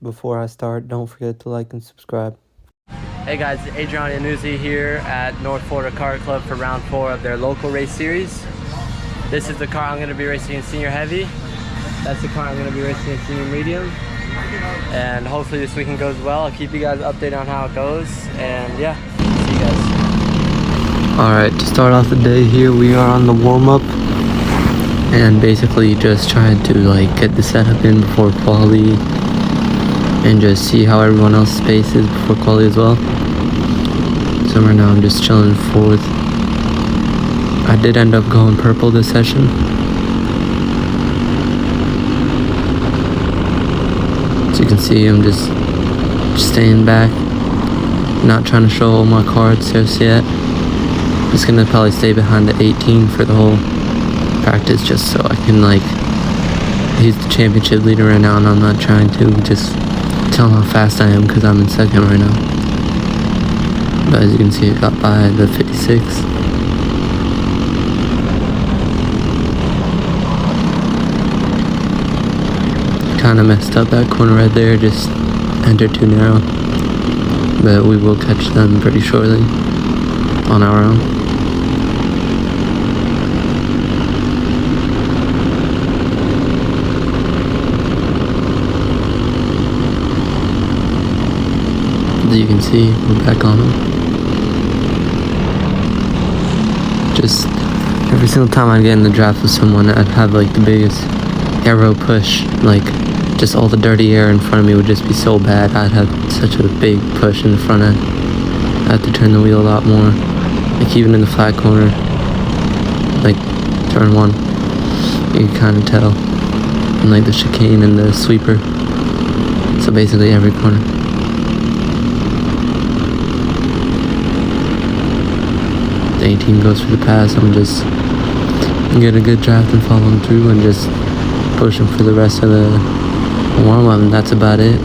before I start, don't forget to like and subscribe. Hey guys, Adrian and Uzi here at North Florida Kart Club for round 4 of their local race series. This is the car I'm going to be racing in senior heavy. That's the car I'm going to be racing in senior medium. And hopefully this weekend goes well. I'll keep you guys updated on how it goes. And yeah, see you guys. Alright, to start off the day here, we are on the warm-up. And basically just trying to get the setup in before quali. And just see how everyone else's pace is before quali as well. So right now I'm just chilling fourth. I did end up going purple this session. As you can see, I'm just staying back, not trying to show all my cards just yet. Just gonna probably stay behind the 18 for the whole practice, just so I can he's the championship leader right now, and I'm not trying to just tell him how fast I am because I'm in second right now. But as you can see, I got by the 56. Kind of messed up that corner right there, just entered too narrow. But we will catch them pretty shortly on our own. As you can see, we're back on them. Just every single time I'd get in the draft with someone, I'd have the biggest aero push. Just all the dirty air in front of me would just be so bad. I'd have such a big push in the front end. I had to turn the wheel a lot more. Even in the flat corner, turn 1, you can kind of tell. And the chicane and the sweeper. So basically every corner. The 18 goes for the pass. I'm just getting a good draft and following through and just pushing for the rest of the warm-up, and that's about it.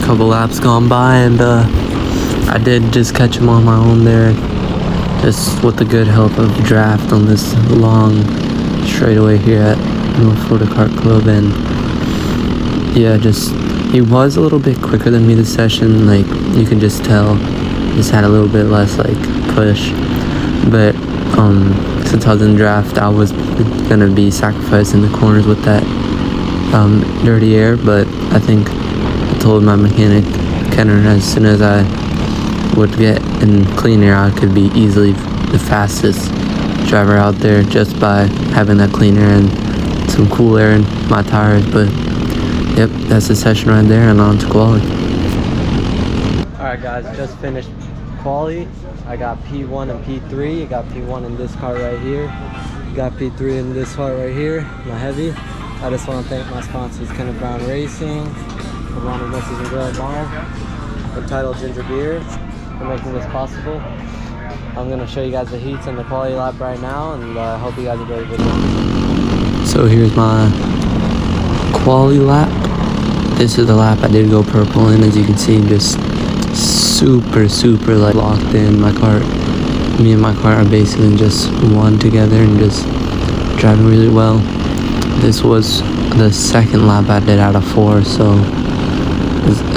Couple laps gone by, and I did just catch him on my own there, just with the good help of draft on this long straightaway here at North Florida Kart Club. And yeah, he was a little bit quicker than me this session. You can just tell, just had a little bit less push. But since I was in draft, I was gonna be sacrificing the corners with that dirty air. But I think I told my mechanic Kenner as soon as I would get in clean air, I could be easily the fastest driver out there just by having that clean air and some cool air in my tires. But yep, that's the session right there, and on to quali. Alright guys, just finished quali. I got P1 and P3. I got P1 in this car right here. Got P3 in this car right here, my heavy. I just want to thank my sponsors, Kenneth Brown Racing, Ronald Mrs. and Greg Long, Entitled Ginger Beer, for making this possible. I'm gonna show you guys the heats and the quality lap right now, and I hope you guys enjoy the video. So here's my quality lap. This is the lap I did go purple in. As you can see, just super like locked in. My cart, me and my cart are basically just one together and just driving really well. This was the second lap I did out of 4, so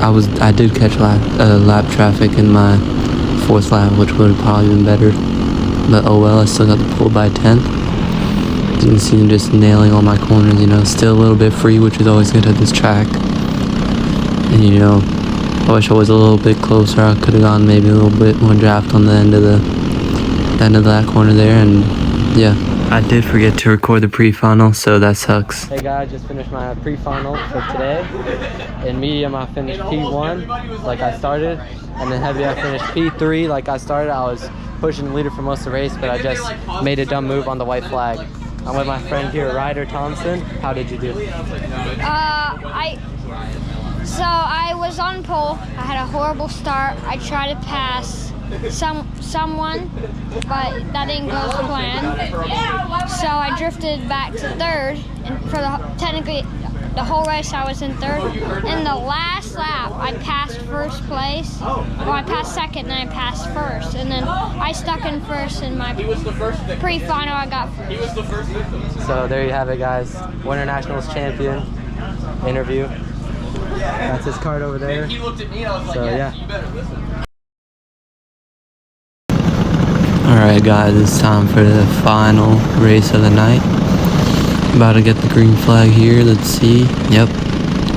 I did catch lap traffic in my 4th lap, which would have probably been better, but oh well. I still got the pole by 10th. As you can see, I'm just nailing all my corners, you know, still a little bit free, which is always good at this track. And you know, I wish I was a little bit closer. I could have gone maybe a little bit more draft on the end of that corner there. And yeah, I did forget to record the pre-final, so that sucks. Hey guys, just finished my pre-final for today. In medium, I finished P1 like I started, and in heavy, I finished P3 like I started. I was pushing the leader for most of the race, but I just made a dumb move on the white flag. I'm with my friend here, Ryder Thompson. How did you do? So I was on pole. I had a horrible start. I tried to pass someone, but that didn't go as planned. So I drifted back to 3rd, and for technically the whole race I was in 3rd. In the last lap, I passed 1st place. Well, I passed 2nd, and I passed 1st, and then I stuck in 1st in my pre-final. I got 1st. So there you have it, guys. Winter Nationals champion interview. That's his card over there. He looked at me and I was like, yeah, you better listen. Alright guys, it's time for the final race of the night. About to get the green flag here. Let's see. Yep,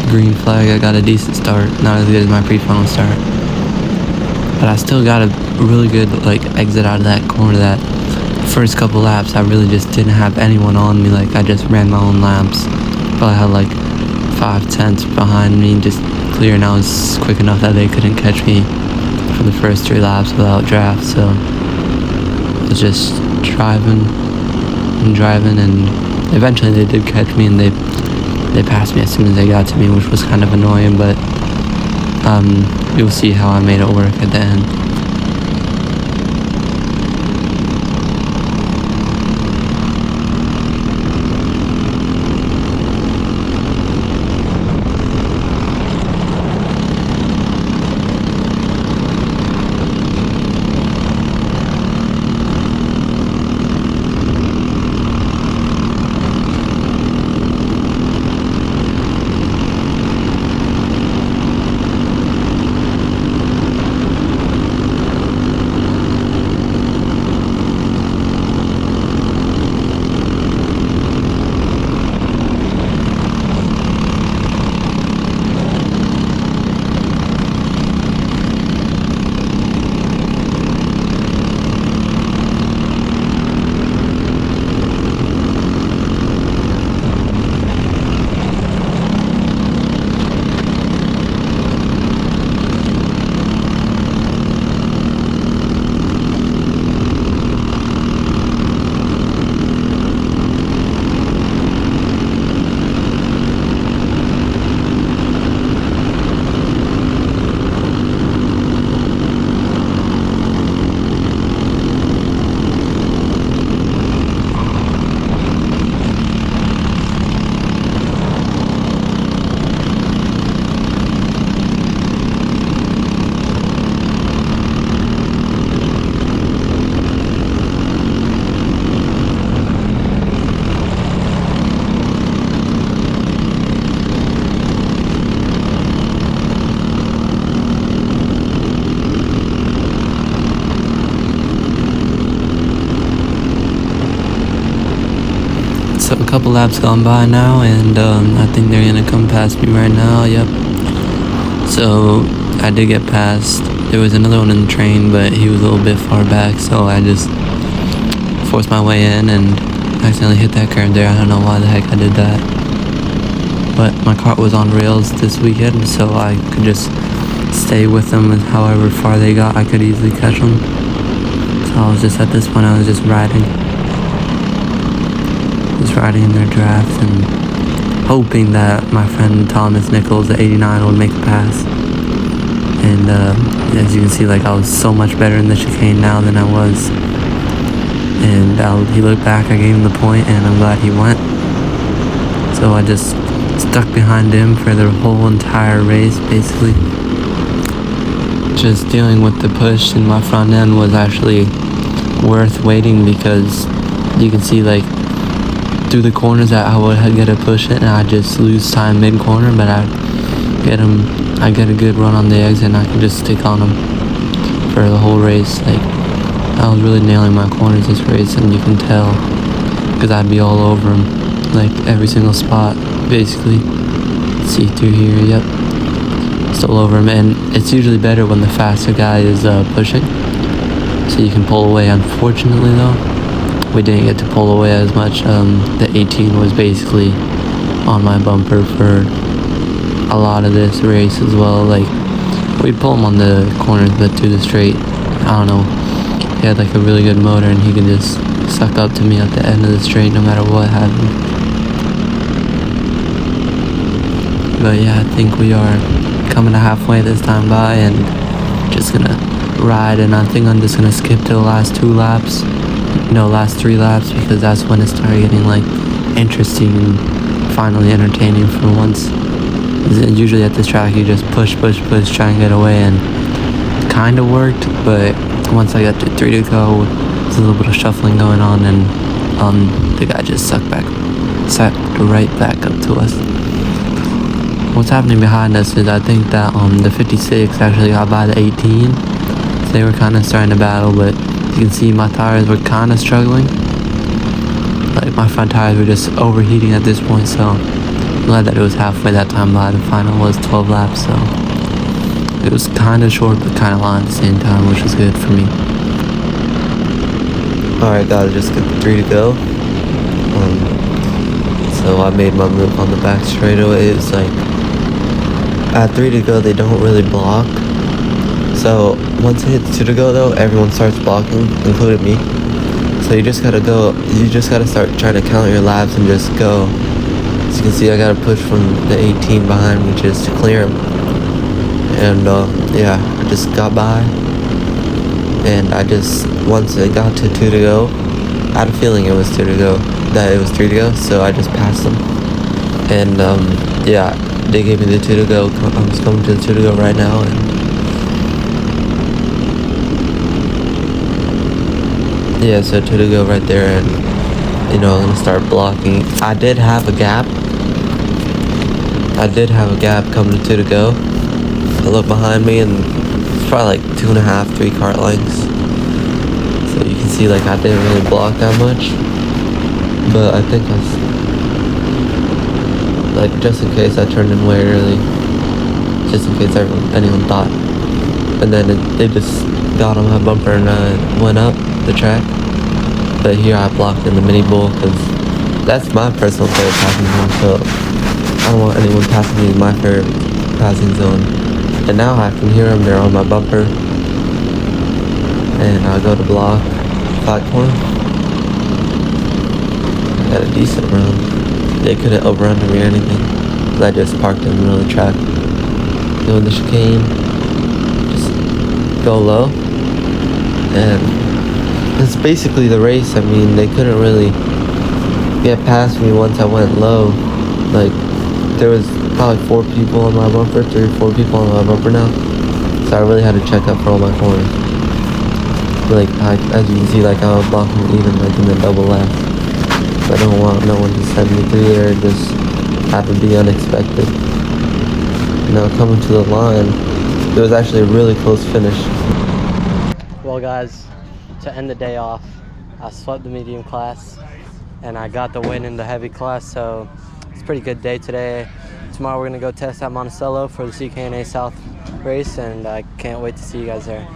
green flag. I got a decent start. Not as good as my pre-final start, but I still got a really good exit out of that corner. That first couple laps, I really just didn't have anyone on me. I just ran my own laps. Probably had 5/10 behind me, just clearing. I was quick enough that they couldn't catch me for the first 3 laps without draft. So I was just driving, and eventually they did catch me, and they passed me as soon as they got to me, which was kind of annoying, but you'll see how I made it work at the end. So a couple laps gone by now, and I think they're gonna come past me right now. Yep. So I did get past. There was another one in the train, but he was a little bit far back, so I just forced my way in and accidentally hit that curb there. I don't know why the heck I did that, but my cart was on rails this weekend, so I could just stay with them, and however far they got, I could easily catch them. So I was just, at this point, I was just riding in their drafts and hoping that my friend Thomas Nichols, the 89, would make a pass. And as you can see, like I was so much better in the chicane now than I was. And he looked back, I gave him the point, and I'm glad he went. So I just stuck behind him for the whole entire race, basically. Just dealing with the push in my front end was actually worth waiting, because you can see like through the corners that I would get a push it and I just lose time mid corner, but I get a good run on the exit and I can just stick on him for the whole race. Like I was really nailing my corners this race, and you can tell because I'd be all over him, like every single spot basically. See through here, yep, still over him. And it's usually better when the faster guy is pushing, so you can pull away. Unfortunately though, we didn't get to pull away as much. The 18 was basically on my bumper for a lot of this race as well. Like we'd pull him on the corners, but through the straight, I don't know, he had like a really good motor and he could just suck up to me at the end of the straight no matter what happened. But yeah, I think we are coming to halfway this time by, and just gonna ride, and I think I'm just gonna skip to the last 2 laps. No, last 3 laps, because that's when it started getting like interesting and finally entertaining for once. Usually at this track you just push, try and get away, and it kind of worked, but once I got to 3 to go, there's a little bit of shuffling going on, and the guy just sucked right back up to us. What's happening behind us is I think that the 56 actually got by the 18, so they were kind of starting to battle, but you can see my tires were kind of struggling. Like my front tires were just overheating at this point, so I'm glad that it was halfway that time by. The final was 12 laps, so it was kind of short but kind of long at the same time, which was good for me. Alright guys, just got 3 to go. So I made my move on the back straightaway. It's like at 3 to go they don't really block. So once it hits 2 to go though, everyone starts blocking, including me. So you just gotta start trying to count your laps and just go. As you can see, I gotta push from the 18 behind me just to clear him. And yeah, I just got by. And once it got to 2 to go, I had a feeling it was 2 to go, that it was 3 to go, so I just passed them. And yeah, they gave me the 2 to go. I'm just coming to the 2 to go right now, and yeah, so 2 to go right there, and I'm gonna start blocking. I did have a gap coming to 2 to go. I look behind me and it's probably like 2.5, 3 cart lengths. So you can see like I didn't really block that much, but I think like just in case I turned in way early, just in case anyone thought. And then they just got on my bumper and went up the track. But here I blocked in the mini bowl because that's my personal favorite passing zone, so I don't want anyone passing me in my favorite passing zone. And now I can hear them, they're on my bumper. And I go to block flat corner. Got a decent run. They couldn't overrun me or anything, because I just parked in the middle of the track. Doing the chicane, just go low, and that's basically the race. I mean, they couldn't really get past me once I went low. Like, there was probably 4 people on my bumper, 3 or 4 people on my bumper now. So I really had to check up for all my corners. Like, as you can see, like I was blocking even like in the double left. So I don't want no one to send me through there. Just have to be unexpected. Now coming to the line, it was actually a really close finish. Well guys, to end the day off, I swept the medium class and I got the win in the heavy class, so it's a pretty good day today. Tomorrow we're gonna go test at Monticello for the CKNA South race, and I can't wait to see you guys there.